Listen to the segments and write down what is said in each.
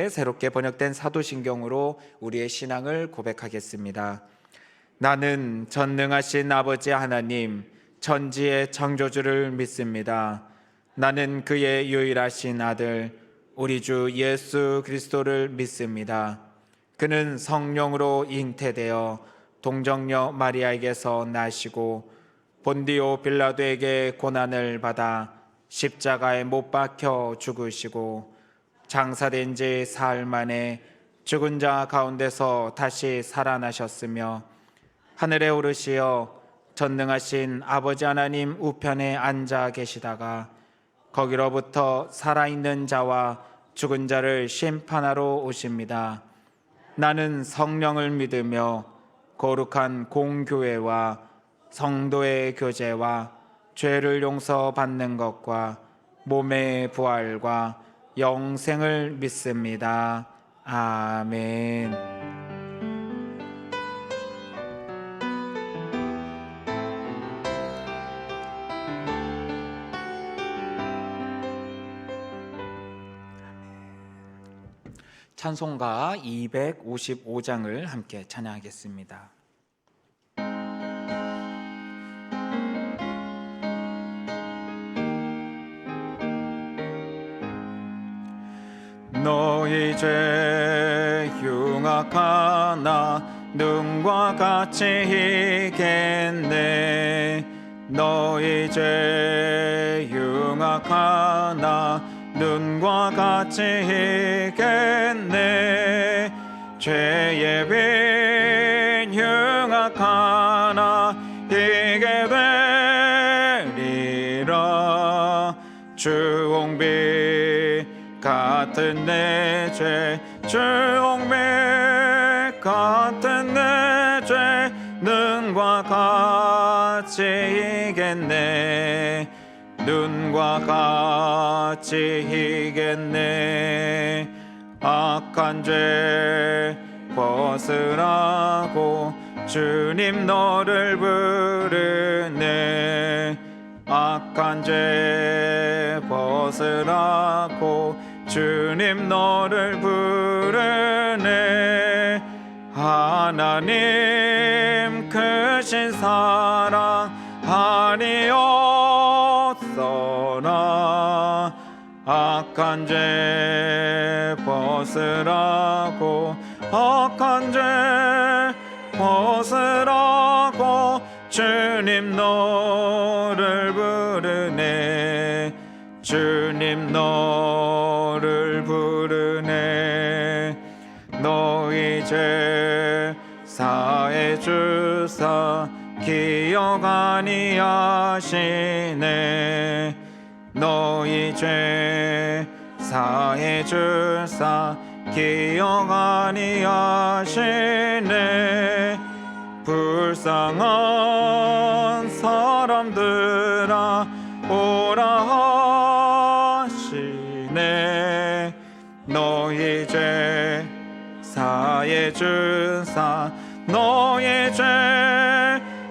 새롭게 번역된 사도신경으로 우리의 신앙을 고백하겠습니다. 나는 전능하신 아버지 하나님, 천지의 창조주를 믿습니다. 나는 그의 유일하신 아들, 우리 주 예수 그리스도를 믿습니다. 그는 성령으로 잉태되어 동정녀 마리아에게서 나시고 본디오 빌라도에게 고난을 받아 십자가에 못 박혀 죽으시고 장사된 지 사흘 만에 죽은 자 가운데서 다시 살아나셨으며 하늘에 오르시어 전능하신 아버지 하나님 우편에 앉아 계시다가 거기로부터 살아있는 자와 죽은 자를 심판하러 오십니다. 나는 성령을 믿으며 거룩한 공교회와 성도의 교제와 죄를 용서받는 것과 몸의 부활과 영생을 믿습니다. 아멘. 찬송가 255장을 함께 찬양하겠습니다. 너희 죄 흉악하나 눈과 같이 희겠네. 너희 죄 흉악하나 눈과 같이 희겠네. 죄의 빈 흉악하나 희게 되리라. 주홍빛 같은 내 죄, 주홍빛 같은 내 죄, 눈과 같이 희겠네. 눈과 같이 희겠네. 악한 죄 벗으라고 주님 너를 부르네. 악한 죄 벗으라고 주님 너를 부르네. 하나님 크신 사랑 아니었더라. 악한 죄 벗으라고 악한 죄 벗으라고 주님 너를 부르네. 주님 너를 부르네. 너희 죄 사해 주사 기억 아니하시네. 너희 죄 사해 주사 기억 아니하시네. 불쌍한 사람들아 오라 하시네. 너희 죄 사해 주사 너희 죄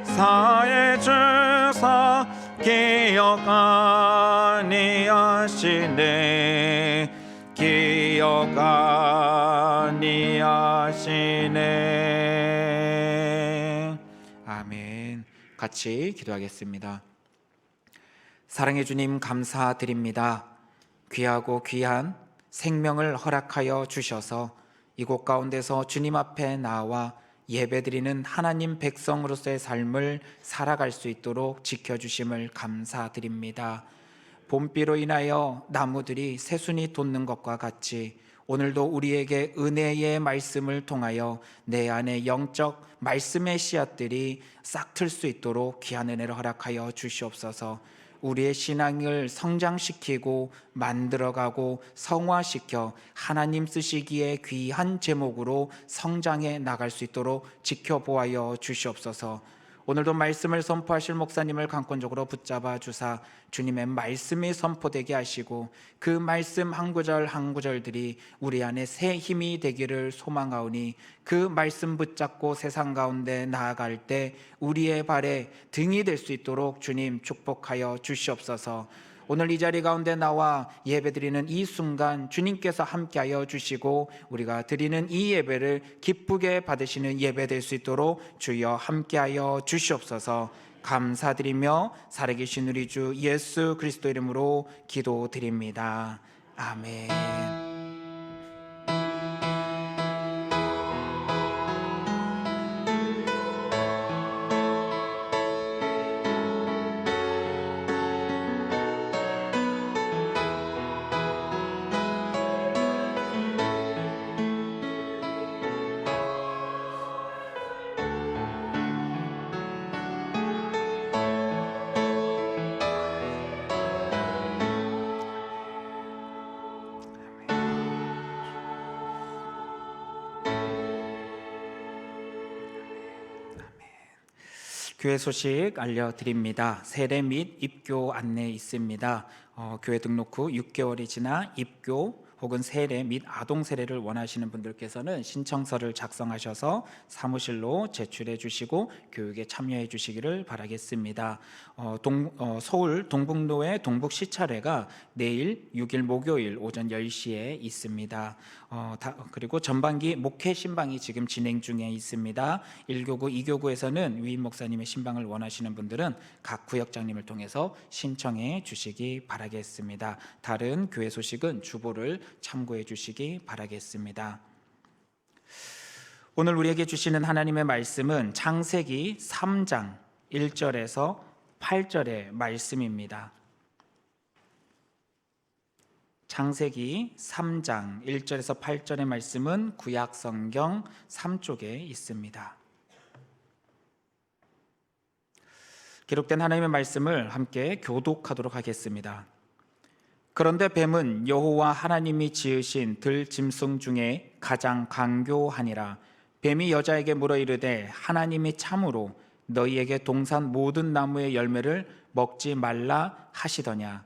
사해 주사 기억 아니하시네. 기억 아니하시네. 아멘. 같이 기도하겠습니다. 사랑해 주님 감사드립니다. 귀하고 귀한 생명을 허락하여 주셔서 이곳 가운데서 주님 앞에 나와 예배드리는 하나님 백성으로서의 삶을 살아갈 수 있도록 지켜주심을 감사드립니다. 봄비로 인하여 나무들이 새순이 돋는 것과 같이 오늘도 우리에게 은혜의 말씀을 통하여 내 안에 영적 말씀의 씨앗들이 싹틀 수 있도록 귀한 은혜를 허락하여 주시옵소서. 우리의 신앙을 성장시키고 만들어가고 성화시켜 하나님 쓰시기에 귀한 제목으로 성장해 나갈 수 있도록 지켜보아여 주시옵소서. 오늘도 말씀을 선포하실 목사님을 강권적으로 붙잡아 주사 주님의 말씀이 선포되게 하시고 그 말씀 한 구절 한 구절들이 우리 안에 새 힘이 되기를 소망하오니 그 말씀 붙잡고 세상 가운데 나아갈 때 우리의 발에 등이 될 수 있도록 주님 축복하여 주시옵소서. 오늘 이 자리 가운데 나와 예배드리는 이 순간 주님께서 함께하여 주시고 우리가 드리는 이 예배를 기쁘게 받으시는 예배 될 수 있도록 주여 함께하여 주시옵소서. 감사드리며 살아계신 우리 주 예수 그리스도 이름으로 기도드립니다. 아멘. 교회 소식 알려드립니다. 세례 및 입교 안내 있습니다. 교회 등록 후 6개월이 지나 입교 혹은 세례 및 아동 세례를 원하시는 분들께서는 신청서를 작성하셔서 사무실로 제출해 주시고 교육에 참여해 주시기를 바라겠습니다. 서울 동북로의 동북시찰회가 내일 6일 목요일 오전 10시에 있습니다. 그리고 전반기 목회 신방이 지금 진행 중에 있습니다. 1교구, 2교구에서는 위임 목사님의 신방을 원하시는 분들은 각 구역장님을 통해서 신청해 주시기 바라겠습니다. 다른 교회 소식은 주보를 참고해 주시기 바라겠습니다. 오늘 우리에게 주시는 하나님의 말씀은 창세기 3장 1절에서 8절의 말씀입니다. 창세기 3장 1절에서 8절의 말씀은 구약성경 3쪽에 있습니다. 기록된 하나님의 말씀을 함께 교독하도록 하겠습니다. 그런데 뱀은 여호와 하나님이 지으신 들짐승 중에 가장 강교하니라. 뱀이 여자에게 물어 이르되 하나님이 참으로 너희에게 동산 모든 나무의 열매를 먹지 말라 하시더냐.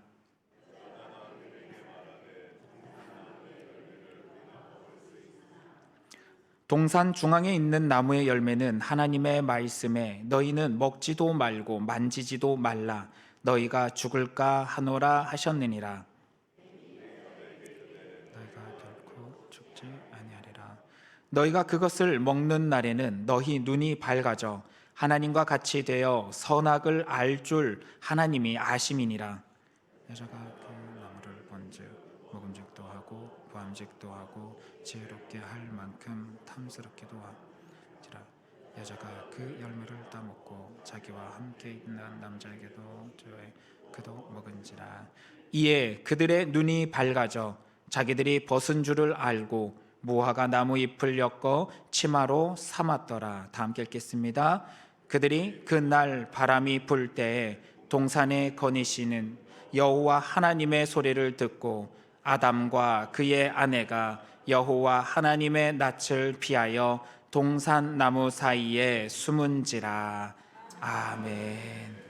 동산 중앙에 있는 나무의 열매는 하나님의 말씀에 너희는 먹지도 말고 만지지도 말라 너희가 죽을까 하노라 하셨느니라. 너희가 그것을 먹는 날에는 너희 눈이 밝아져 하나님과 같이 되어 선악을 알 줄 하나님이 아심이니라. 여자가 그 나무를 본즉 먹음직도 하고 보암직도 하고 지혜롭게 할 만큼 탐스럽기도 하지라. 여자가 그 열매를 따먹고 자기와 함께 있는 남자에게도 주의 그도 먹은지라. 이에 그들의 눈이 밝아져 자기들이 벗은 줄을 알고 무화과 나무 잎을 엮어 치마로 삼았더라. 다 함께 읽겠습니다. 그들이 그날 바람이 불 때에 동산에 거니시는 여호와 하나님의 소리를 듣고 아담과 그의 아내가 여호와 하나님의 낯을 피하여 동산 나무 사이에 숨은지라. 아멘.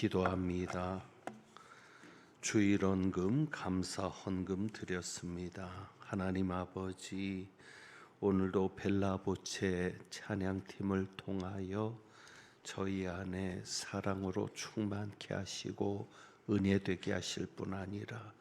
기도합니다. 주일헌금 감사 헌금 드렸습니다. 하나님 아버지, 오늘도 벨라보체 찬양팀을 통하여 저희 안에 사랑으로 충만케 하시고 은혜 되게 하실 뿐 아니라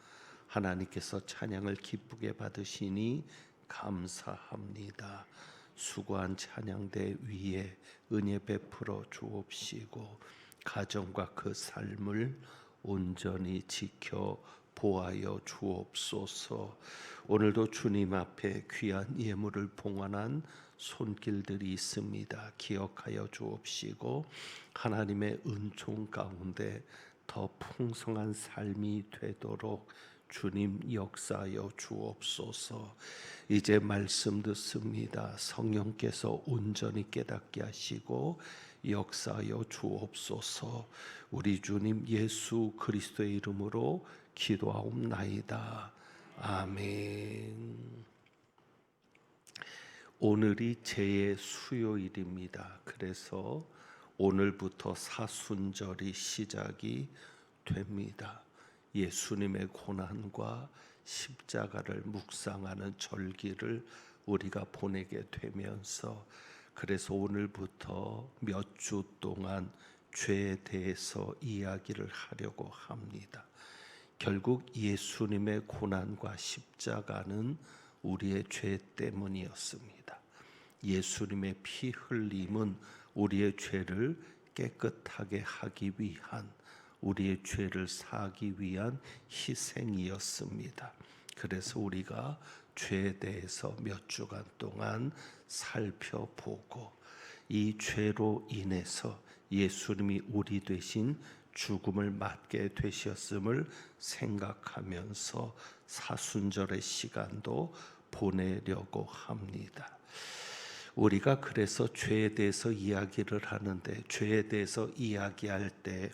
하나님께서 찬양을 기쁘게 받으시니 감사합니다. 수고한 찬양대 위에 은혜 베풀어 주옵시고 가정과 그 삶을 온전히 지켜 보하여 주옵소서. 오늘도 주님 앞에 귀한 예물을 봉헌한 손길들이 있습니다. 기억하여 주옵시고 하나님의 은총 가운데 더 풍성한 삶이 되도록 주님 역사하여 주옵소서. 이제 말씀 듣습니다. 성령께서 온전히 깨닫게 하시고 역사하여 주옵소서. 우리 주님 예수 그리스도의 이름으로 기도하옵나이다. 아멘. 오늘이 제의 수요일입니다. 그래서 오늘부터 사순절이 시작이 됩니다. 예수님의 고난과 십자가를 묵상하는 절기를 우리가 보내게 되면서, 그래서 오늘부터 몇 주 동안 죄에 대해서 이야기를 하려고 합니다. 결국 예수님의 고난과 십자가는 우리의 죄 때문이었습니다. 예수님의 피 흘림은 우리의 죄를 깨끗하게 하기 위한, 우리의 죄를 사하기 위한 희생이었습니다. 그래서 우리가 죄에 대해서 몇 주간 동안 살펴보고, 이 죄로 인해서 예수님이 우리 대신 죽음을 맞게 되셨음을 생각하면서 사순절의 시간도 보내려고 합니다. 우리가 그래서 죄에 대해서 이야기를 하는데, 죄에 대해서 이야기할 때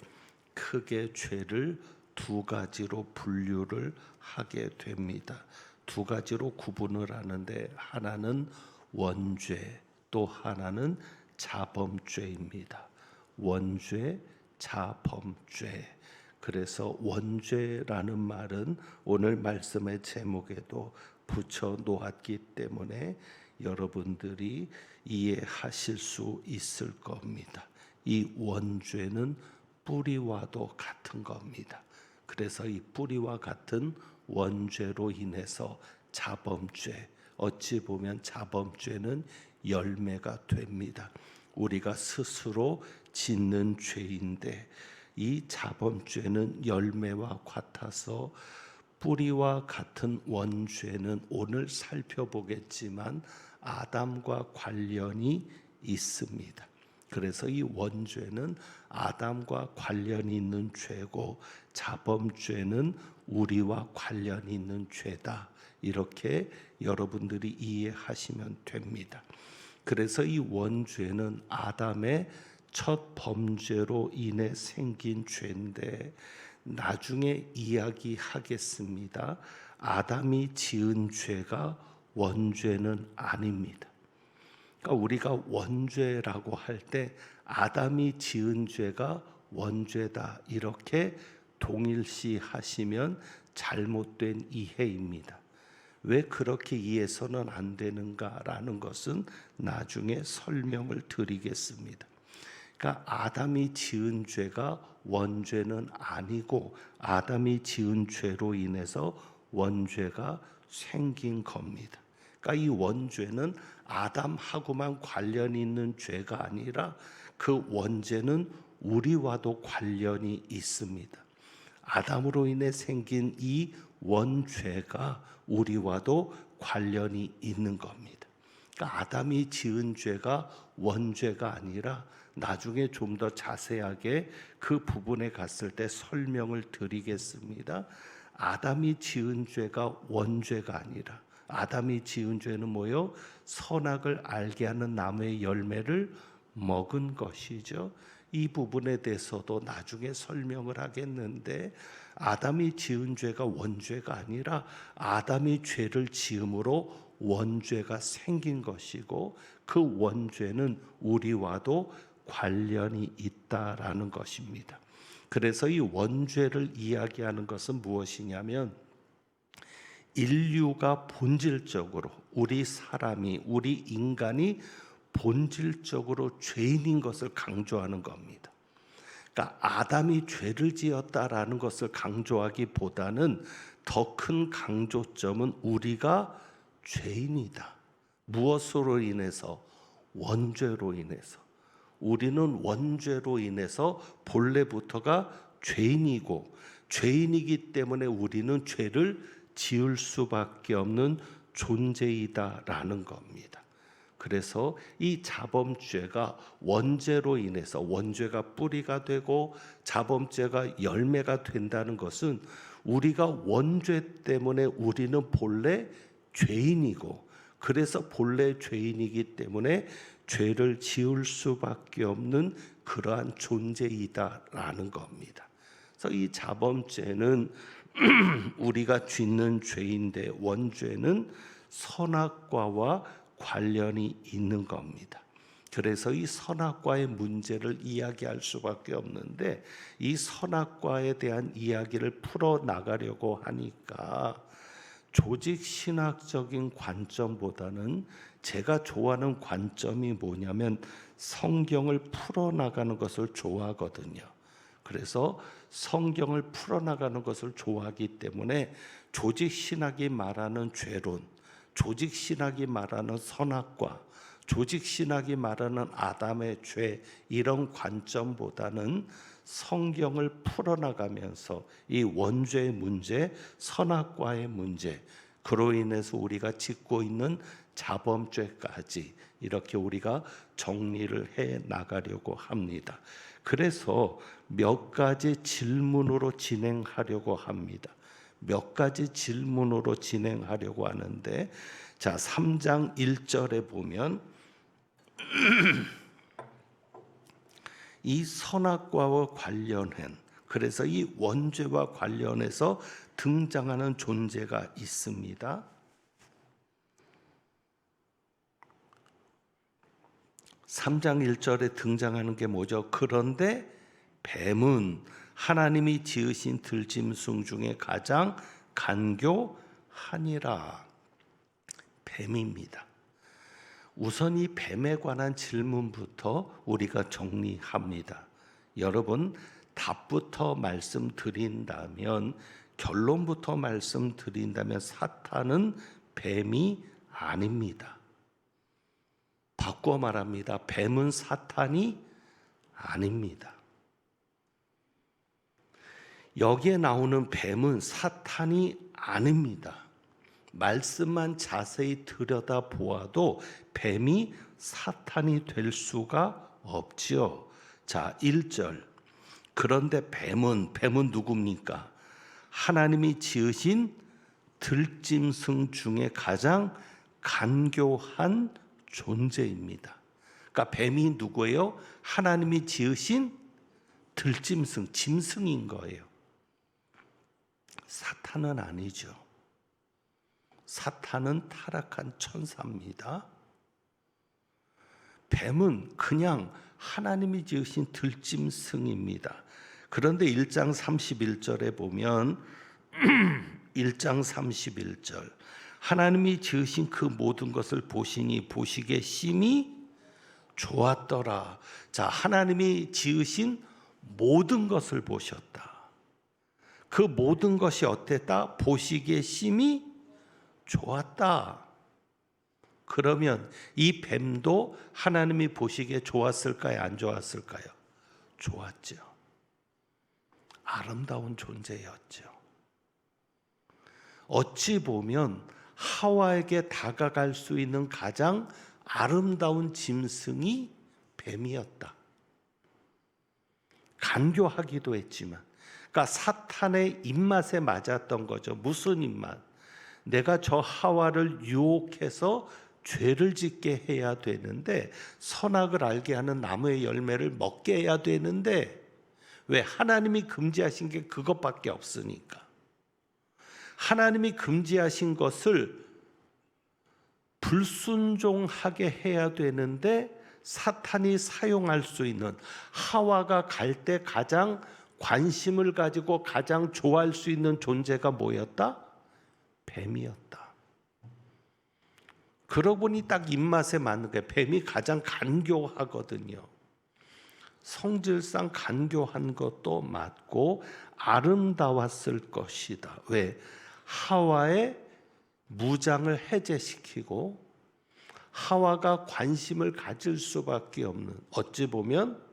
크게 죄를 두 가지로 분류를 하게 됩니다. 두 가지로 구분을 하는데, 하나는 원죄, 또 하나는 자범죄입니다. 원죄, 자범죄. 그래서 원죄라는 말은 오늘 말씀의 제목에도 붙여 놓았기 때문에 여러분들이 이해하실 수 있을 겁니다. 이 원죄는 뿌리와도 같은 겁니다. 그래서 이 뿌리와 같은 원죄로 인해서 자범죄, 어찌 보면 자범죄는 열매가 됩니다. 우리가 스스로 짓는 죄인데, 이 자범죄는 열매와 같아서 뿌리와 같은 원죄는 오늘 살펴보겠지만 아담과 관련이 있습니다. 그래서 이 원죄는 아담과 관련이 있는 죄고, 자범죄는 우리와 관련이 있는 죄다. 이렇게 여러분들이 이해하시면 됩니다. 그래서 이 원죄는 아담의 첫 범죄로 인해 생긴 죄인데, 나중에 이야기하겠습니다. 아담이 지은 죄가 원죄는 아닙니다. 그러니까 우리가 원죄라고 할 때 아담이 지은 죄가 원죄다, 이렇게 동일시 하시면 잘못된 이해입니다. 왜 그렇게 이해해서는 안 되는가라는 것은 나중에 설명을 드리겠습니다. 그러니까 아담이 지은 죄가 원죄는 아니고, 아담이 지은 죄로 인해서 원죄가 생긴 겁니다. 그러니까 이 원죄는 아담하고만 관련이 있는 죄가 아니라 그 원죄는 우리와도 관련이 있습니다. 아담으로 인해 생긴 이 원죄가 우리와도 관련이 있는 겁니다. 그러니까 아담이 지은 죄가 원죄가 아니라, 나중에 좀 더 자세하게 그 부분에 갔을 때 설명을 드리겠습니다. 아담이 지은 죄가 원죄가 아니라, 아담이 지은 죄는 뭐요? 선악을 알게 하는 나무의 열매를 먹은 것이죠. 이 부분에 대해서도 나중에 설명을 하겠는데, 아담이 지은 죄가 원죄가 아니라 아담이 죄를 지음으로 원죄가 생긴 것이고, 그 원죄는 우리와도 관련이 있다라는 것입니다. 그래서 이 원죄를 이야기하는 것은 무엇이냐면 인류가 본질적으로 우리 사람이 우리 인간이 본질적으로 죄인인 것을 강조하는 겁니다. 그러니까 아담이 죄를 지었다라는 것을 강조하기보다는 더 큰 강조점은 우리가 죄인이다. 무엇으로 인해서? 원죄로 인해서. 우리는 원죄로 인해서 본래부터가 죄인이고 죄인이기 때문에 우리는 죄를 지을 수밖에 없는 존재이다라는 겁니다. 그래서 이 자범죄가 원죄로 인해서 원죄가 뿌리가 되고 자범죄가 열매가 된다는 것은 우리가 원죄 때문에 우리는 본래 죄인이고 그래서 본래 죄인이기 때문에 죄를 지을 수밖에 없는 그러한 존재이다라는 겁니다. 그래서 이 자범죄는 우리가 짓는 죄인데 원죄는 선악과와 관련이 있는 겁니다. 그래서 이 선악과의 문제를 이야기할 수밖에 없는데 이 선악과에 대한 이야기를 풀어나가려고 하니까 조직 신학적인 관점보다는 제가 좋아하는 관점이 뭐냐면 성경을 풀어나가는 것을 좋아하거든요. 그래서 성경을 풀어나가는 것을 좋아하기 때문에 조직 신학이 말하는 죄론, 조직 신학이 말하는 선악과, 조직 신학이 말하는 아담의 죄 이런 관점보다는 성경을 풀어나가면서 이 원죄의 문제, 선악과의 문제, 그로 인해서 우리가 짓고 있는 자범죄까지 이렇게 우리가 정리를 해 나가려고 합니다. 그래서 몇 가지 질문으로 진행하려고 합니다. 몇 가지 질문으로 진행하려고 하는데 자, 3장 1절에 보면 이 선악과와 관련한 그래서 이 원죄와 관련해서 등장하는 존재가 있습니다. 3장 1절에 등장하는 게 뭐죠? 그런데 뱀은 하나님이 지으신 들짐승 중에 가장 간교하니라. 뱀입니다. 우선 이 뱀에 관한 질문부터 우리가 정리합니다. 여러분, 답부터 말씀드린다면, 결론부터 말씀드린다면 사탄은 뱀이 아닙니다. 바꿔 말합니다. 뱀은 사탄이 아닙니다. 여기에 나오는 뱀은 사탄이 아닙니다. 말씀만 자세히 들여다보아도 뱀이 사탄이 될 수가 없지요. 자, 1절. 그런데 뱀은 누굽니까? 하나님이 지으신 들짐승 중에 가장 간교한 존재입니다. 그러니까 뱀이 누구예요? 하나님이 지으신 들짐승, 짐승인 거예요. 사탄은 아니죠. 사탄은 타락한 천사입니다. 뱀은 그냥 하나님이 지으신 들짐승입니다. 그런데 1장 31절에 보면 1장 31절 하나님이 지으신 그 모든 것을 보시니 보시기에 심히 좋았더라. 자, 하나님이 지으신 모든 것을 보셨다. 그 모든 것이 어땠다? 보시기에 심히 좋았다. 그러면 이 뱀도 하나님이 보시기에 좋았을까요? 안 좋았을까요? 좋았죠. 아름다운 존재였죠. 어찌 보면 하와에게 다가갈 수 있는 가장 아름다운 짐승이 뱀이었다. 간교하기도 했지만, 그러니까 사탄의 입맛에 맞았던 거죠. 무슨 입맛? 내가 저 하와를 유혹해서 죄를 짓게 해야 되는데, 선악을 알게 하는 나무의 열매를 먹게 해야 되는데, 왜? 하나님이 금지하신 게 그것밖에 없으니까. 하나님이 금지하신 것을 불순종하게 해야 되는데 사탄이 사용할 수 있는, 하와가 갈 때 가장 관심을 가지고 가장 좋아할 수 있는 존재가 뭐였다? 뱀이었다. 그러고 보니 딱 입맛에 맞는 게 뱀이 가장 간교하거든요. 성질상 간교한 것도 맞고 아름다웠을 것이다. 왜? 하와의 무장을 해제시키고 하와가 관심을 가질 수밖에 없는, 어찌 보면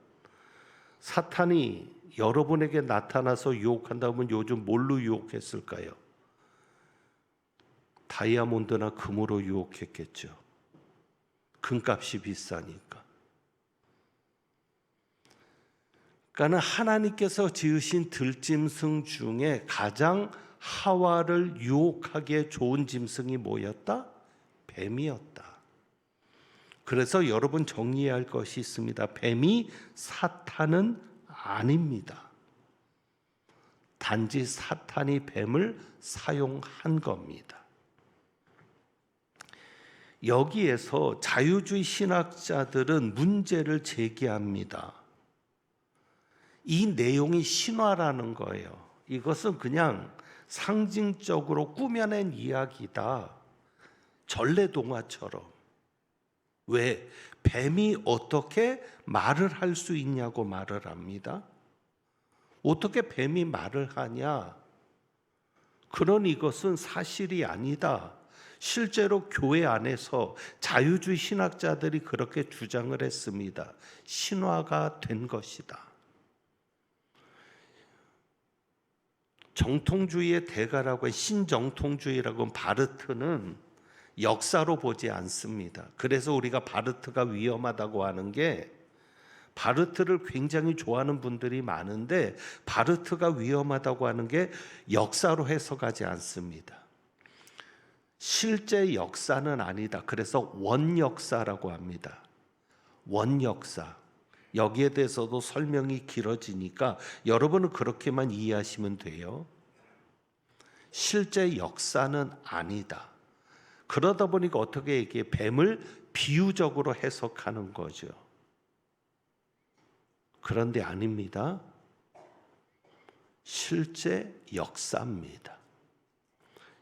사탄이 여러분에게 나타나서 유혹한다면 요즘 뭘로 유혹했을까요? 다이아몬드나 금으로 유혹했겠죠. 금값이 비싸니까. 그러니까 하나님께서 지으신 들짐승 중에 가장 하와를 유혹하기에 좋은 짐승이 뭐였다? 뱀이었다. 그래서 여러분 정리해야 할 것이 있습니다. 뱀이 사탄은 아닙니다. 단지 사탄이 뱀을 사용한 겁니다. 여기에서 자유주의 신학자들은 문제를 제기합니다. 이 내용이 신화라는 거예요. 이것은 그냥 상징적으로 꾸며낸 이야기다. 전래동화처럼. 왜? 뱀이 어떻게 말을 할 수 있냐고 말을 합니다. 어떻게 뱀이 말을 하냐? 그런 이것은 사실이 아니다. 실제로 교회 안에서 자유주의 신학자들이 그렇게 주장을 했습니다. 신화가 된 것이다. 정통주의의 대가라고 신정통주의라고 하는 바르트는 역사로 보지 않습니다. 그래서 우리가 바르트가 위험하다고 하는 게, 바르트를 굉장히 좋아하는 분들이 많은데 바르트가 위험하다고 하는 게 역사로 해석하지 않습니다. 실제 역사는 아니다. 그래서 원역사라고 합니다. 원역사. 여기에 대해서도 설명이 길어지니까 여러분은 그렇게만 이해하시면 돼요. 실제 역사는 아니다. 그러다 보니까 어떻게 얘기해? 뱀을 비유적으로 해석하는 거죠. 그런데 아닙니다. 실제 역사입니다.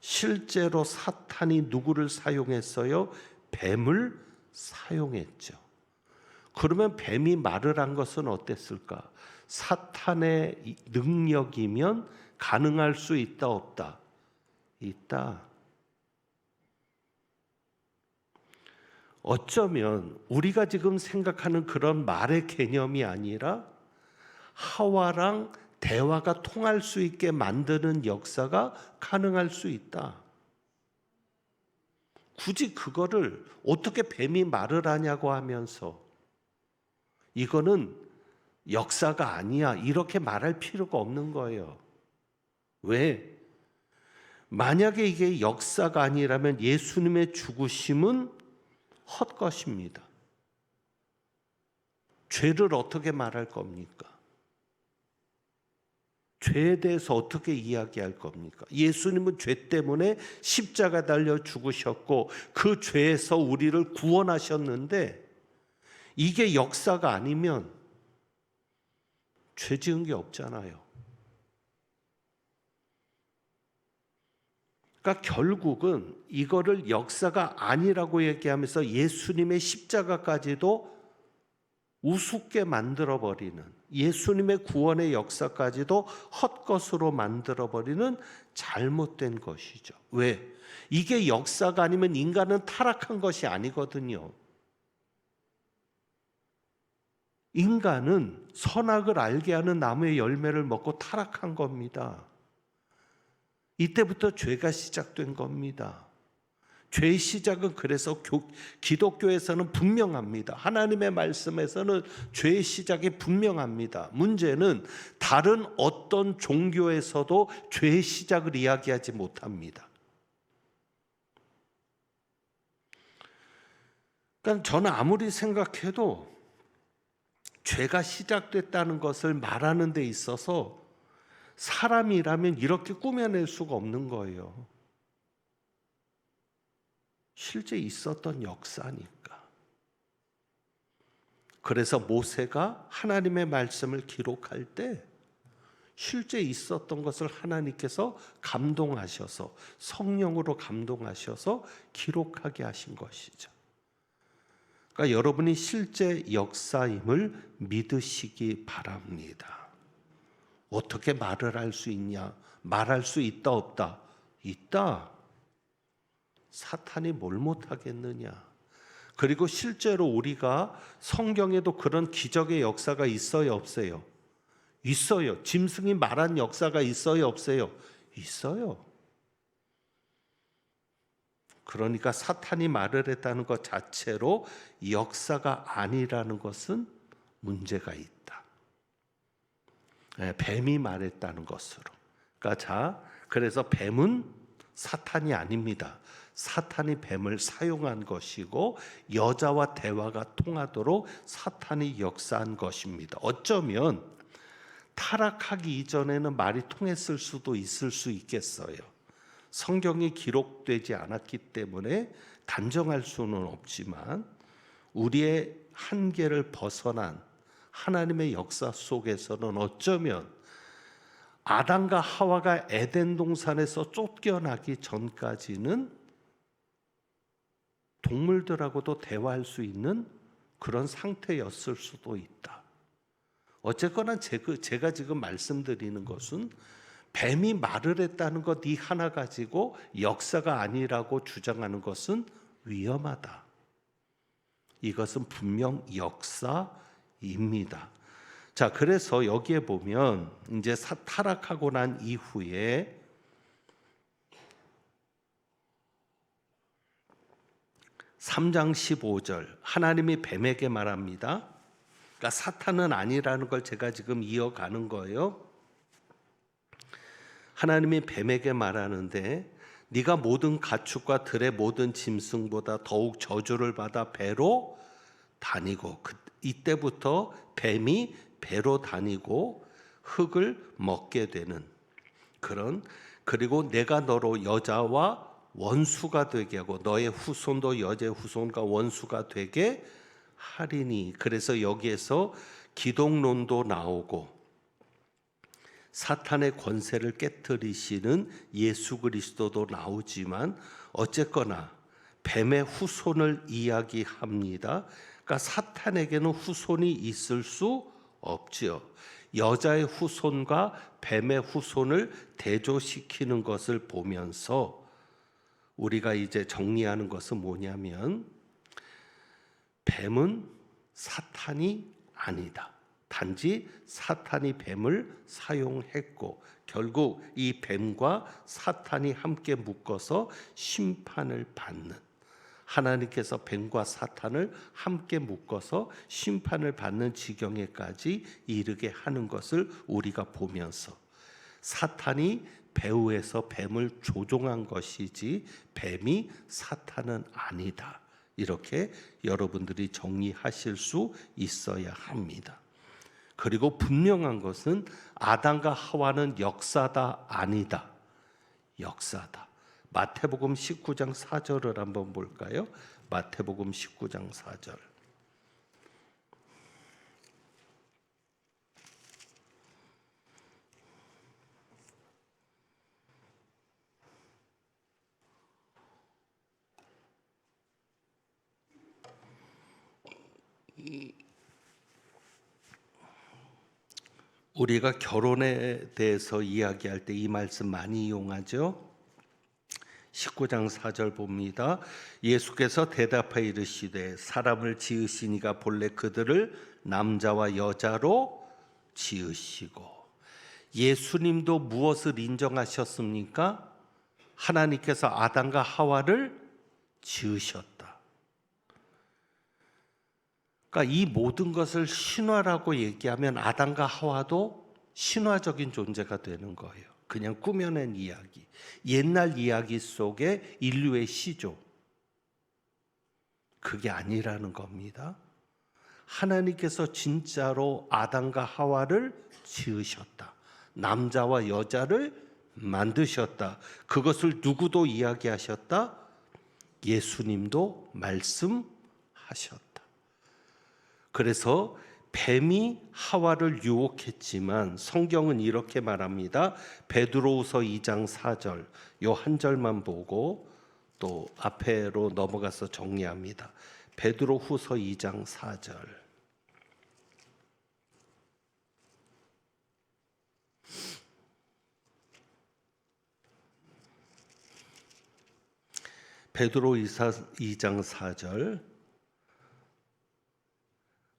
실제로 사탄이 누구를 사용했어요? 뱀을 사용했죠. 그러면 뱀이 말을 한 것은 어땠을까? 사탄의 능력이면 가능할 수 있다, 없다? 있다. 어쩌면 우리가 지금 생각하는 그런 말의 개념이 아니라 하와랑 대화가 통할 수 있게 만드는 역사가 가능할 수 있다. 굳이 그거를 어떻게 뱀이 말을 하냐고 하면서 이거는 역사가 아니야, 이렇게 말할 필요가 없는 거예요. 왜? 만약에 이게 역사가 아니라면 예수님의 죽으심은 헛것입니다. 죄를 어떻게 말할 겁니까? 죄에 대해서 어떻게 이야기할 겁니까? 예수님은 죄 때문에 십자가 달려 죽으셨고 그 죄에서 우리를 구원하셨는데 이게 역사가 아니면 죄 지은 게 없잖아요. 그러니까 결국은 이거를 역사가 아니라고 얘기하면서 예수님의 십자가까지도 우습게 만들어버리는, 예수님의 구원의 역사까지도 헛것으로 만들어버리는 잘못된 것이죠. 왜? 이게 역사가 아니면 인간은 타락한 것이 아니거든요. 인간은 선악을 알게 하는 나무의 열매를 먹고 타락한 겁니다. 이때부터 죄가 시작된 겁니다. 죄의 시작은 그래서 기독교에서는 분명합니다. 하나님의 말씀에서는 죄의 시작이 분명합니다. 문제는 다른 어떤 종교에서도 죄의 시작을 이야기하지 못합니다. 그러니까 저는 아무리 생각해도 죄가 시작됐다는 것을 말하는 데 있어서 사람이라면 이렇게 꾸며낼 수가 없는 거예요. 실제 있었던 역사니까. 그래서 모세가 하나님의 말씀을 기록할 때 실제 있었던 것을 하나님께서 감동하셔서 성령으로 감동하셔서 기록하게 하신 것이죠. 그러니까 여러분이 실제 역사임을 믿으시기 바랍니다. 어떻게 말을 할 수 있냐? 말할 수 있다 없다? 있다. 사탄이 뭘 못하겠느냐? 그리고 실제로 우리가 성경에도 그런 기적의 역사가 있어요 없어요? 있어요. 짐승이 말한 역사가 있어요 없어요? 있어요. 그러니까 사탄이 말을 했다는 것 자체로 역사가 아니라는 것은 문제가 있다. 뱀이 말했다는 것으로. 그러니까 그래서 뱀은 사탄이 아닙니다. 사탄이 뱀을 사용한 것이고 여자와 대화가 통하도록 사탄이 역사한 것입니다. 어쩌면 타락하기 이전에는 말이 통했을 수도 있을 수 있겠어요. 성경이 기록되지 않았기 때문에 단정할 수는 없지만 우리의 한계를 벗어난 하나님의 역사 속에서는 어쩌면 아담과 하와가 에덴 동산에서 쫓겨나기 전까지는 동물들하고도 대화할 수 있는 그런 상태였을 수도 있다. 어쨌거나 제가 지금 말씀드리는 것은 뱀이 말을 했다는 것 이 하나 가지고 역사가 아니라고 주장하는 것은 위험하다. 이것은 분명 역사입니다. 자, 그래서 여기에 보면 이제 타락하고 난 이후에 3장 15절 하나님이 뱀에게 말합니다. 그러니까 사탄은 아니라는 걸 제가 지금 이어가는 거예요. 하나님이 뱀에게 말하는데 네가 모든 가축과 들의 모든 짐승보다 더욱 저주를 받아 배로 다니고 이때부터 뱀이 배로 다니고 흙을 먹게 되는 그런 그리고 내가 너로 여자와 원수가 되게 하고 너의 후손도 여자의 후손과 원수가 되게 하리니. 그래서 여기에서 기독론도 나오고 사탄의 권세를 깨뜨리시는 예수 그리스도도 나오지만 어쨌거나 뱀의 후손을 이야기합니다. 그러니까 사탄에게는 후손이 있을 수 없지요. 여자의 후손과 뱀의 후손을 대조시키는 것을 보면서 우리가 이제 정리하는 것은 뭐냐면 뱀은 사탄이 아니다. 단지 사탄이 뱀을 사용했고 결국 이 뱀과 사탄이 함께 묶어서 심판을 받는 하나님께서 뱀과 사탄을 함께 묶어서 심판을 받는 지경에까지 이르게 하는 것을 우리가 보면서 사탄이 배후에서 뱀을 조종한 것이지 뱀이 사탄은 아니다. 이렇게 여러분들이 정리하실 수 있어야 합니다. 그리고 분명한 것은 아담과 하와는 역사다 아니다. 역사다. 마태복음 19장 4절을 한번 볼까요? 마태복음 19장 4절. 우리가 결혼에 대해서 이야기할 때 이 말씀 많이 이용하죠. 19장 4절 봅니다. 예수께서 대답하여 이르시되 사람을 지으시니가 본래 그들을 남자와 여자로 지으시고. 예수님도 무엇을 인정하셨습니까? 하나님께서 아담과 하와를 지으셨다. 그러니까 이 모든 것을 신화라고 얘기하면 아담과 하와도 신화적인 존재가 되는 거예요. 그냥 꾸며낸 이야기. 옛날 이야기 속에 인류의 시조. 그게 아니라는 겁니다. 하나님께서 진짜로 아담과 하와를 지으셨다. 남자와 여자를 만드셨다. 그것을 누구도 이야기하셨다? 예수님도 말씀하셨다. 그래서 뱀이 하와를 유혹했지만 성경은 이렇게 말합니다. 베드로후서 2장 4절 요 한 절만 보고 또 앞에로 넘어가서 정리합니다. 베드로후서 2장 4절. 베드로후서 2장 4절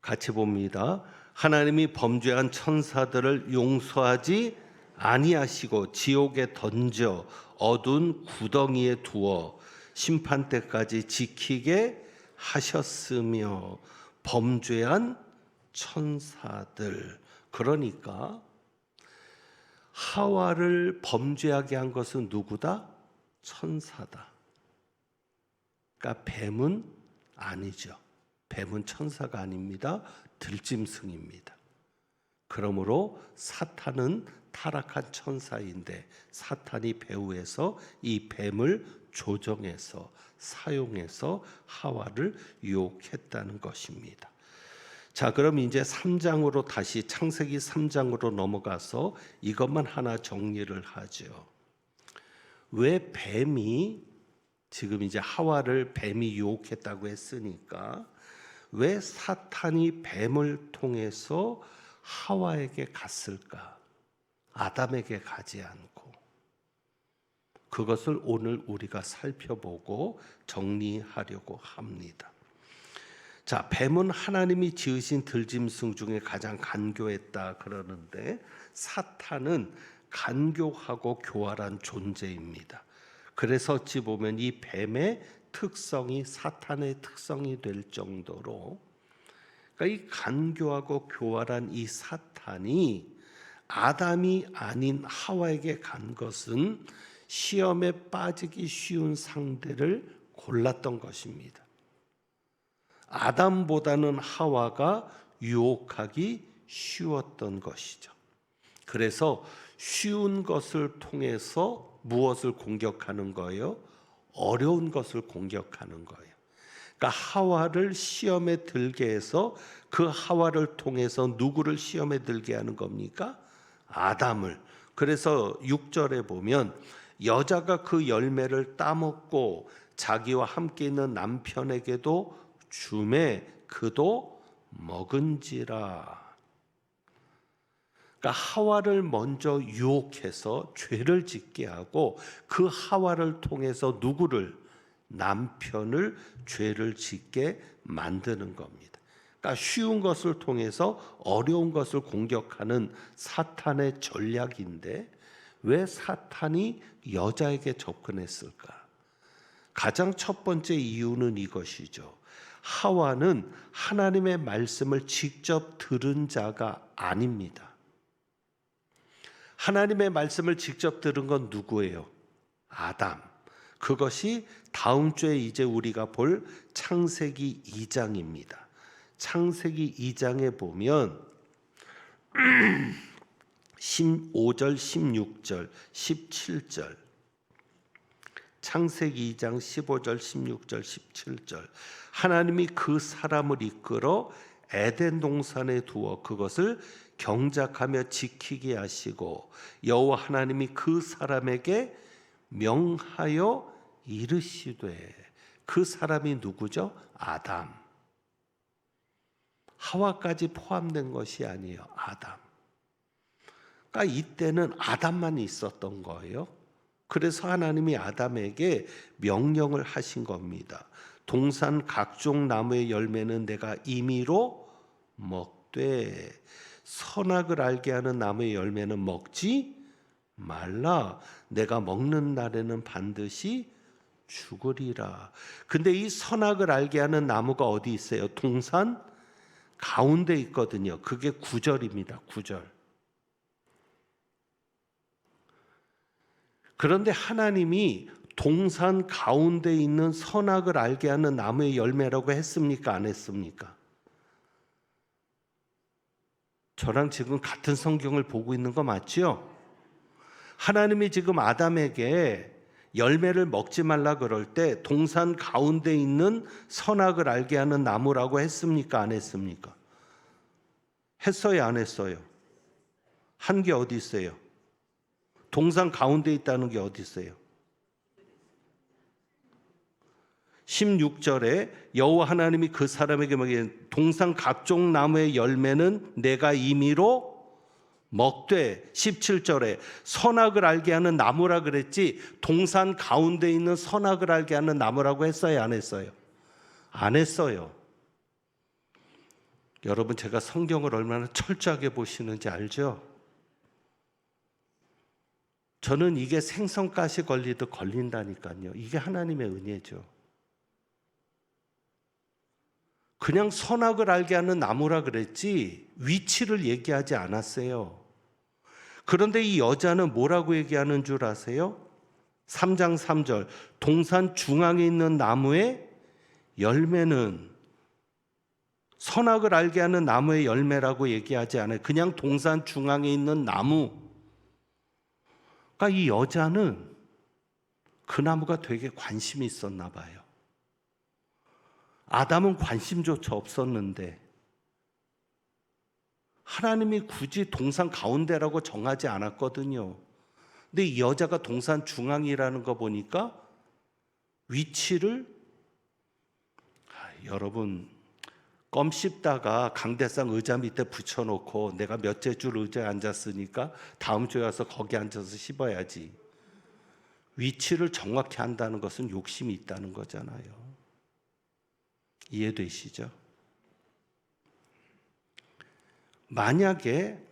같이 봅니다. 하나님이 범죄한 천사들을 용서하지 아니하시고 지옥에 던져 어두운 구덩이에 두어 심판 때까지 지키게 하셨으며 범죄한 천사들, 그러니까 하와를 범죄하게 한 것은 누구다? 천사다. 그러니까 뱀은 아니죠. 뱀은 천사가 아닙니다. 들짐승입니다. 그러므로 사탄은 타락한 천사인데 사탄이 배후에서 이 뱀을 조정해서 사용해서 하와를 유혹했다는 것입니다. 자, 그럼 이제 3장으로 다시 창세기 3장으로 넘어가서 이것만 하나 정리를 하죠. 왜 뱀이 지금 이제 하와를 뱀이 유혹했다고 했으니까 왜 사탄이 뱀을 통해서 하와에게 갔을까? 아담에게 가지 않고. 그것을 오늘 우리가 살펴보고 정리하려고 합니다. 자, 뱀은 하나님이 지으신 들짐승 중에 가장 간교했다 그러는데 사탄은 간교하고 교활한 존재입니다. 그래서 어찌 보면 이 뱀의 특성이 사탄의 특성이 될 정도로, 그러니까 이 간교하고 교활한 이 사탄이 아담이 아닌 하와에게 간 것은 시험에 빠지기 쉬운 상대를 골랐던 것입니다. 아담보다는 하와가 유혹하기 쉬웠던 것이죠. 그래서 쉬운 것을 통해서 무엇을 공격하는 거예요? 어려운 것을 공격하는 거예요. 그러니까 하와를 시험에 들게 해서 그 하와를 통해서 누구를 시험에 들게 하는 겁니까? 아담을. 그래서 6절에 보면 여자가 그 열매를 따먹고 자기와 함께 있는 남편에게도 주매 그도 먹은지라. 그러니까 하와를 먼저 유혹해서 죄를 짓게 하고 그 하와를 통해서 누구를? 남편을 죄를 짓게 만드는 겁니다. 그러니까 쉬운 것을 통해서 어려운 것을 공격하는 사탄의 전략인데 왜 사탄이 여자에게 접근했을까? 가장 첫 번째 이유는 이것이죠. 하와는 하나님의 말씀을 직접 들은 자가 아닙니다. 하나님의 말씀을 직접 들은 건 누구예요? 아담. 그것이 다음 주에 이제 우리가 볼 창세기 2장입니다. 창세기 2장에 보면 15절, 16절, 17절. 창세기 2장 15절, 16절, 17절. 하나님이 그 사람을 이끌어 에덴 동산에 두어 그것을 경작하며 지키게 하시고 여호와 하나님이 그 사람에게 명하여 이르시되, 그 사람이 누구죠? 아담. 하와까지 포함된 것이 아니에요. 아담. 그러니까 이때는 아담만 있었던 거예요. 그래서 하나님이 아담에게 명령을 하신 겁니다. 동산 각종 나무의 열매는 내가 임의로 먹되 선악을 알게 하는 나무의 열매는 먹지 말라. 내가 먹는 날에는 반드시 죽으리라. 근데 이 선악을 알게 하는 나무가 어디 있어요? 동산 가운데 있거든요. 그게 9절입니다. 9절. 그런데 하나님이 동산 가운데 있는 선악을 알게 하는 나무의 열매라고 했습니까? 안 했습니까? 저랑 지금 같은 성경을 보고 있는 거 맞죠? 하나님이 지금 아담에게 열매를 먹지 말라 그럴 때 동산 가운데 있는 선악을 알게 하는 나무라고 했습니까? 안 했습니까? 했어요, 안 했어요? 한 게 어디 있어요? 동산 가운데 있다는 게 어디 있어요? 16절에 여호와 하나님이 그 사람에게 먹이는 동산 각종 나무의 열매는 내가 임의로 먹되, 17절에 선악을 알게 하는 나무라 그랬지 동산 가운데 있는 선악을 알게 하는 나무라고 했어요, 안 했어요? 안 했어요. 여러분, 제가 성경을 얼마나 철저하게 보시는지 알죠? 저는 이게 생선가시 걸리듯 걸린다니까요. 이게 하나님의 은혜죠. 그냥 선악을 알게 하는 나무라 그랬지 위치를 얘기하지 않았어요. 그런데 이 여자는 뭐라고 얘기하는 줄 아세요? 3장 3절 동산 중앙에 있는 나무의 열매는, 선악을 알게 하는 나무의 열매라고 얘기하지 않아요. 그냥 동산 중앙에 있는 나무. 그러니까 이 여자는 그 나무가 되게 관심이 있었나 봐요. 아담은 관심조차 없었는데 하나님이 굳이 동산 가운데라고 정하지 않았거든요. 근데 이 여자가 동산 중앙이라는 거 보니까 위치를, 여러분, 껌 씹다가 강대상 의자 밑에 붙여놓고 내가 몇째 줄 의자에 앉았으니까 다음 주에 와서 거기 앉아서 씹어야지. 위치를 정확히 한다는 것은 욕심이 있다는 거잖아요. 이해되시죠? 만약에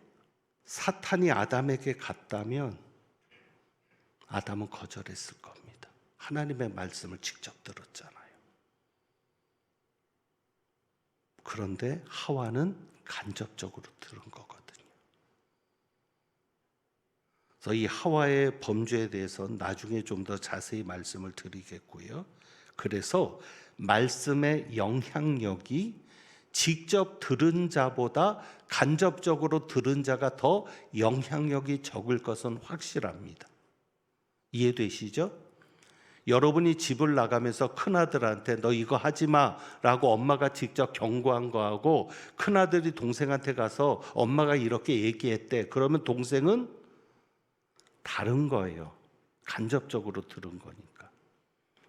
사탄이 아담에게 갔다면 아담은 거절했을 겁니다. 하나님의 말씀을 직접 들었잖아요. 그런데 하와는 간접적으로 들은 거거든요. 그래서 이 하와의 범죄에 대해서는 나중에 좀 더 자세히 말씀을 드리겠고요. 그래서 말씀의 영향력이 직접 들은 자보다 간접적으로 들은 자가 더 영향력이 적을 것은 확실합니다. 이해되시죠? 여러분이 집을 나가면서 큰아들한테 너 이거 하지 마라고 엄마가 직접 경고한 거하고 큰아들이 동생한테 가서 엄마가 이렇게 얘기했대. 그러면 동생은 다른 거예요. 간접적으로 들은 거니까.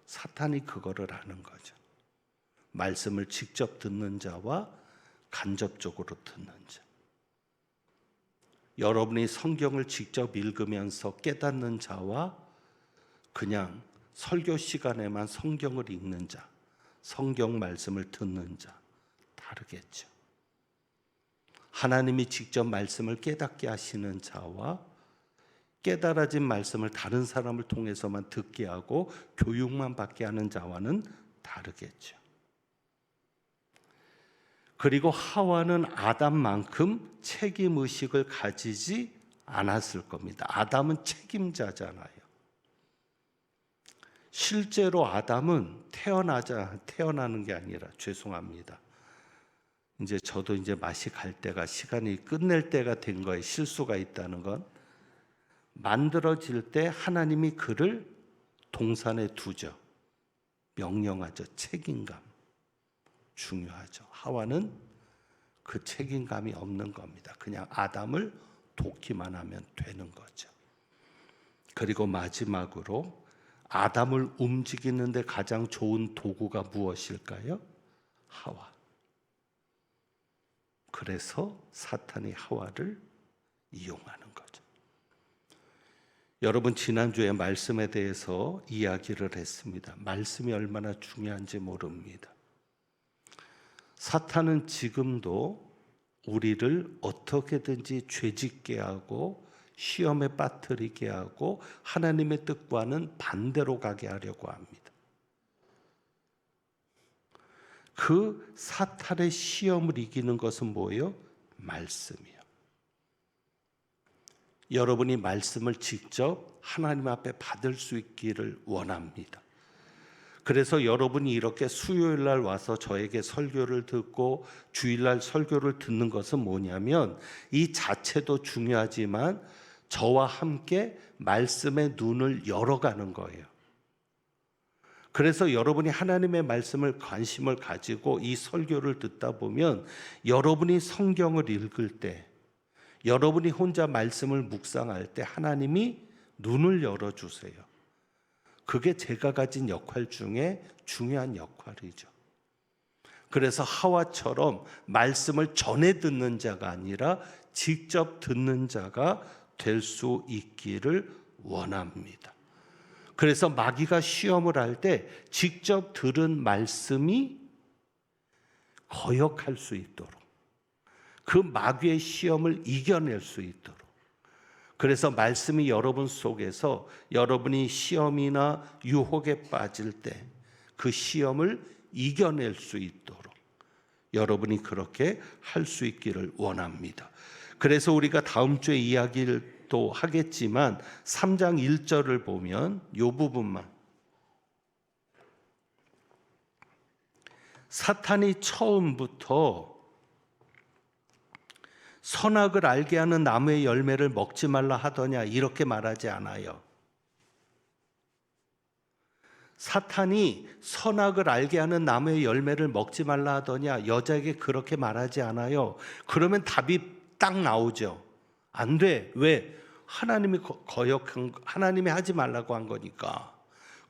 사탄이 그거를 아는 거죠. 말씀을 직접 듣는 자와 간접적으로 듣는 자. 여러분이 성경을 직접 읽으면서 깨닫는 자와 그냥 설교 시간에만 성경을 읽는 자, 성경 말씀을 듣는 자, 다르겠죠. 하나님이 직접 말씀을 깨닫게 하시는 자와 깨달아진 말씀을 다른 사람을 통해서만 듣게 하고 교육만 받게 하는 자와는 다르겠죠. 그리고 하와는 아담만큼 책임의식을 가지지 않았을 겁니다. 아담은 책임자잖아요. 실제로 아담은 태어나는 게 아니라, 죄송합니다. 이제 저도 이제 맛이 갈 때가, 시간이 끝낼 때가 된 거예요. 실수가 있다는 건. 만들어질 때 하나님이 그를 동산에 두죠. 명령하죠. 책임감. 중요하죠. 하와는 그 책임감이 없는 겁니다. 그냥 아담을 돕기만 하면 되는 거죠. 그리고 마지막으로 아담을 움직이는데 가장 좋은 도구가 무엇일까요? 하와. 그래서 사탄이 하와를 이용하는 거죠. 여러분, 지난주에 말씀에 대해서 이야기를 했습니다. 말씀이 얼마나 중요한지 모릅니다. 사탄은 지금도 우리를 어떻게든지 죄짓게 하고 시험에 빠뜨리게 하고 하나님의 뜻과는 반대로 가게 하려고 합니다. 그 사탄의 시험을 이기는 것은 뭐예요? 말씀이요. 여러분이 말씀을 직접 하나님 앞에 받을 수 있기를 원합니다. 그래서 여러분이 이렇게 수요일 날 와서 저에게 설교를 듣고 주일날 설교를 듣는 것은 뭐냐면, 이 자체도 중요하지만 저와 함께 말씀의 눈을 열어가는 거예요. 그래서 여러분이 하나님의 말씀을 관심을 가지고 이 설교를 듣다 보면 여러분이 성경을 읽을 때, 여러분이 혼자 말씀을 묵상할 때 하나님이 눈을 열어주세요. 그게 제가 가진 역할 중에 중요한 역할이죠. 그래서 하와처럼 말씀을 전해 듣는 자가 아니라 직접 듣는 자가 될 수 있기를 원합니다. 그래서 마귀가 시험을 할 때 직접 들은 말씀이 거역할 수 있도록, 그 마귀의 시험을 이겨낼 수 있도록, 그래서 말씀이 여러분 속에서 여러분이 시험이나 유혹에 빠질 때 그 시험을 이겨낼 수 있도록 여러분이 그렇게 할 수 있기를 원합니다. 그래서 우리가 다음 주에 이야기를 또 하겠지만 3장 1절을 보면 이 부분만, 사탄이 처음부터 선악을 알게 하는 나무의 열매를 먹지 말라 하더냐 이렇게 말하지 않아요. 사탄이 선악을 알게 하는 나무의 열매를 먹지 말라 하더냐 여자에게 그렇게 말하지 않아요. 그러면 답이 딱 나오죠. 안 돼. 왜? 하나님이 거역한, 하나님이 하지 말라고 한 거니까.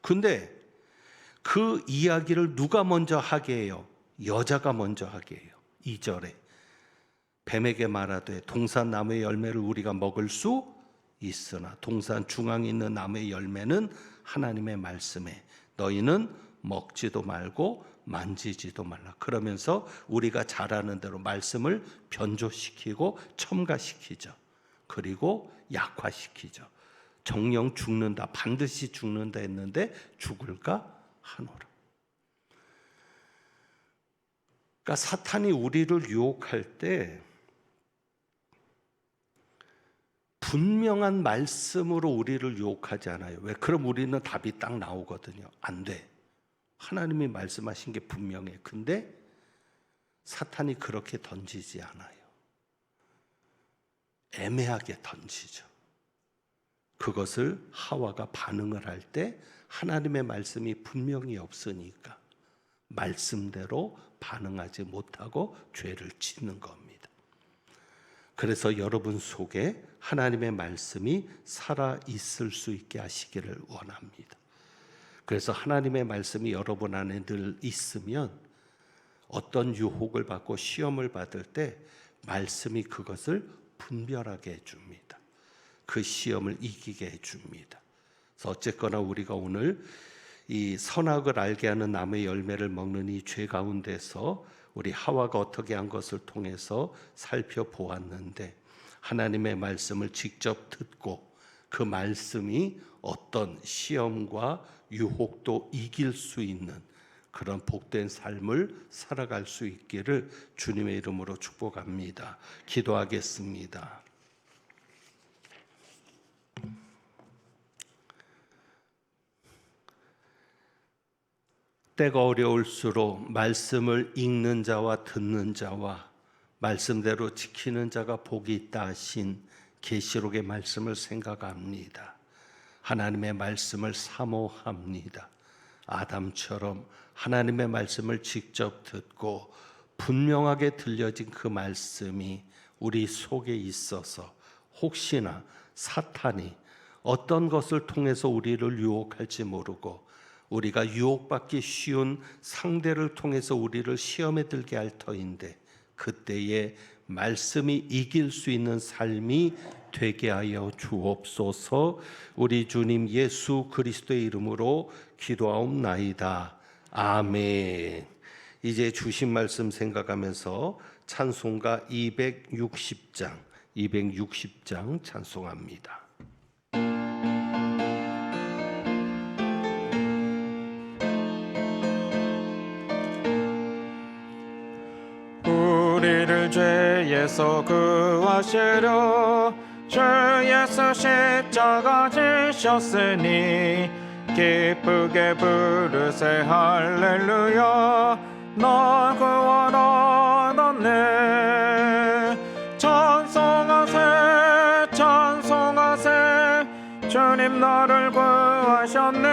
근데 그 이야기를 누가 먼저 하게 해요? 여자가 먼저 하게 해요. 2절에 뱀에게 말하되 동산 나무의 열매를 우리가 먹을 수 있으나 동산 중앙에 있는 나무의 열매는 하나님의 말씀에 너희는 먹지도 말고 만지지도 말라. 그러면서 우리가 잘 아는 대로 말씀을 변조시키고 첨가시키죠. 그리고 약화시키죠. 정령 죽는다, 반드시 죽는다 했는데 죽을까 하노라. 그러니까 사탄이 우리를 유혹할 때 분명한 말씀으로 우리를 유혹하지 않아요. 왜? 그럼 우리는 답이 딱 나오거든요. 안 돼. 하나님이 말씀하신 게 분명해. 근데 사탄이 그렇게 던지지 않아요. 애매하게 던지죠. 그것을 하와가 반응을 할 때 하나님의 말씀이 분명히 없으니까 말씀대로 반응하지 못하고 죄를 짓는 겁니다. 그래서 여러분 속에 하나님의 말씀이 살아 있을 수 있게 하시기를 원합니다. 그래서 하나님의 말씀이 여러분 안에 늘 있으면 어떤 유혹을 받고 시험을 받을 때 말씀이 그것을 분별하게 해줍니다. 그 시험을 이기게 해줍니다. 그래서 어쨌거나 우리가 오늘 이 선악을 알게 하는 나무의 열매를 먹는 이 죄 가운데서 우리 하와가 어떻게 한 것을 통해서 살펴보았는데, 하나님의 말씀을 직접 듣고 그 말씀이 어떤 시험과 유혹도 이길 수 있는 그런 복된 삶을 살아갈 수 있기를 주님의 이름으로 축복합니다. 기도하겠습니다. 때가 어려울수록 말씀을 읽는 자와 듣는 자와 말씀대로 지키는 자가 복이 있다 하신 계시록의 말씀을 생각합니다. 하나님의 말씀을 사모합니다. 아담처럼 하나님의 말씀을 직접 듣고 분명하게 들려진 그 말씀이 우리 속에 있어서 혹시나 사탄이 어떤 것을 통해서 우리를 유혹할지 모르고 우리가 유혹받기 쉬운 상대를 통해서 우리를 시험에 들게 할 터인데 그때에 말씀이 이길 수 있는 삶이 되게 하여 주옵소서. 우리 주님 예수 그리스도의 이름으로 기도하옵나이다. 아멘. 이제 주신 말씀 생각하면서 찬송가 260장 찬송합니다. 우리를 죄에서 구하시려 주 예수 십자가 지셨으니 기쁘게 부르세 할렐루야 나 구원하셨네. 찬송하세 찬송하세 주님 나를 구하셨네.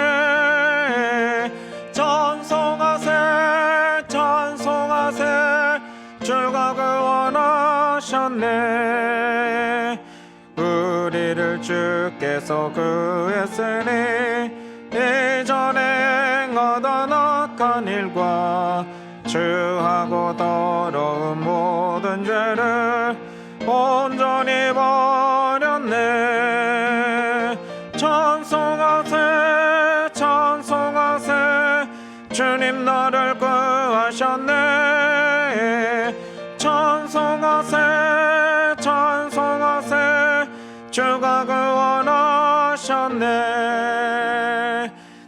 찬송하세 찬송하세 주가 구원하셨네. 우리를 주께서 구했으니 이전에 행하던 악한 일과 주하고 더러운 모든 죄를 온전히 버렸네. 찬송하세 찬송하세 주님 나를 구하셨네. 찬송하세 찬송하세 주가 구원하셨네.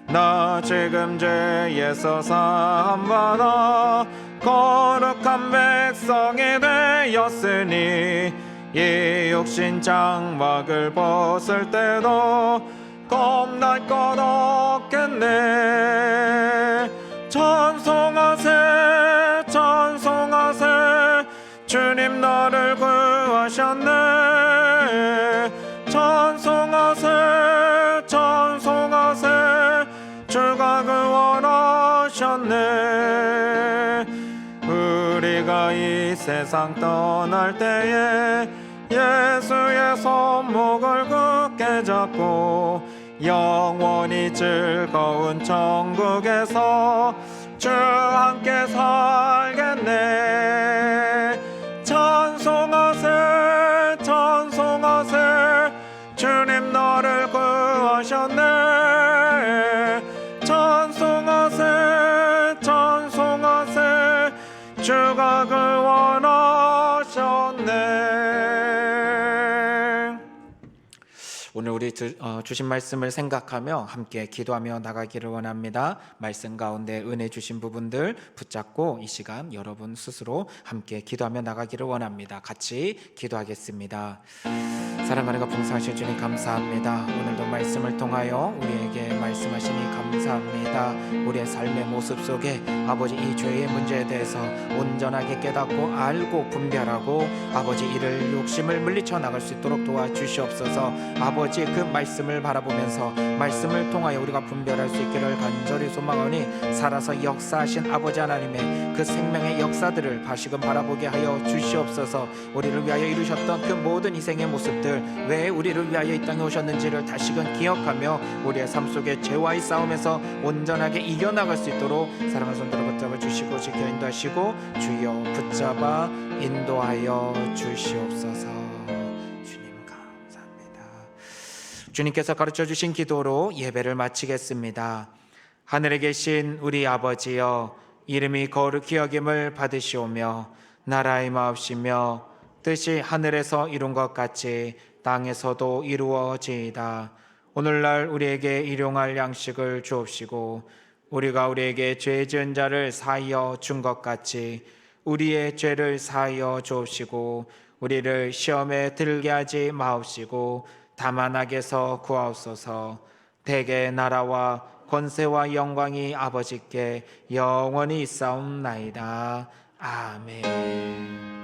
나 지금 죄에서 사함받아 거룩한 백성이 되었으니 이 육신 장막을 벗을 때도 겁날 것 없겠네. 찬송하세 찬송하세 주님 나를 구하셨네. 찬송하세 찬송하세 주가 구원하셨네. 우리가 이 세상 떠날 때에 예수의 손목을 굳게 잡고 영원히 즐거운 천국에서 주 함께 살겠네. 찬송하세 찬송하세 주님 나를 구하셨네. 찬송하세 찬송하세 주가 구원하셨네. 오늘 우리 주신 말씀을 생각하며 함께 기도하며 나가기를 원합니다. 말씀 가운데 은혜 주신 부분들 붙잡고 이 시간 여러분 스스로 함께 기도하며 나가기를 원합니다. 같이 기도하겠습니다. 사랑하는 풍성하신 주님 감사합니다. 오늘도 말씀을 통하여 우리에게 말씀하시니 감사합니다. 우리의 삶의 모습 속에 아버지 이 죄의 문제에 대해서 온전하게 깨닫고 알고 분별하고 아버지 이를 욕심을 물리쳐 나갈 수 있도록 도와주시옵소서. 아버지 그 말씀을 바라보면서 말씀을 통하여 우리가 분별할 수 있기를 간절히 소망하니 살아서 역사하신 아버지 하나님의 그 생명의 역사들을 다시금 바라보게 하여 주시옵소서. 우리를 위하여 이루셨던 그 모든 희생의 모습들, 왜 우리를 위하여 이 땅에 오셨는지를 다시금 기억하며 우리의 삶 속에 죄와의 싸움에서 온전하게 이겨나갈 수 있도록 사랑하는 손들어 붙잡아 주시고 지켜 인도하시고 주여 붙잡아 인도하여 주시옵소서. 주님 감사합니다. 주님께서 가르쳐 주신 기도로 예배를 마치겠습니다. 하늘에 계신 우리 아버지여, 이름이 거룩히 여김을 받으시오며 나라의 마옵시며 뜻이 하늘에서 이룬 것 같이 땅에서도 이루어지이다. 오늘날 우리에게 일용할 양식을 주옵시고 우리가 우리에게 죄 지은 자를 사하여 준 것 같이 우리의 죄를 사하여 주옵시고 우리를 시험에 들게 하지 마옵시고 다만 악에서 구하옵소서. 대개 나라와 권세와 영광이 아버지께 영원히 있사옵나이다. 아멘.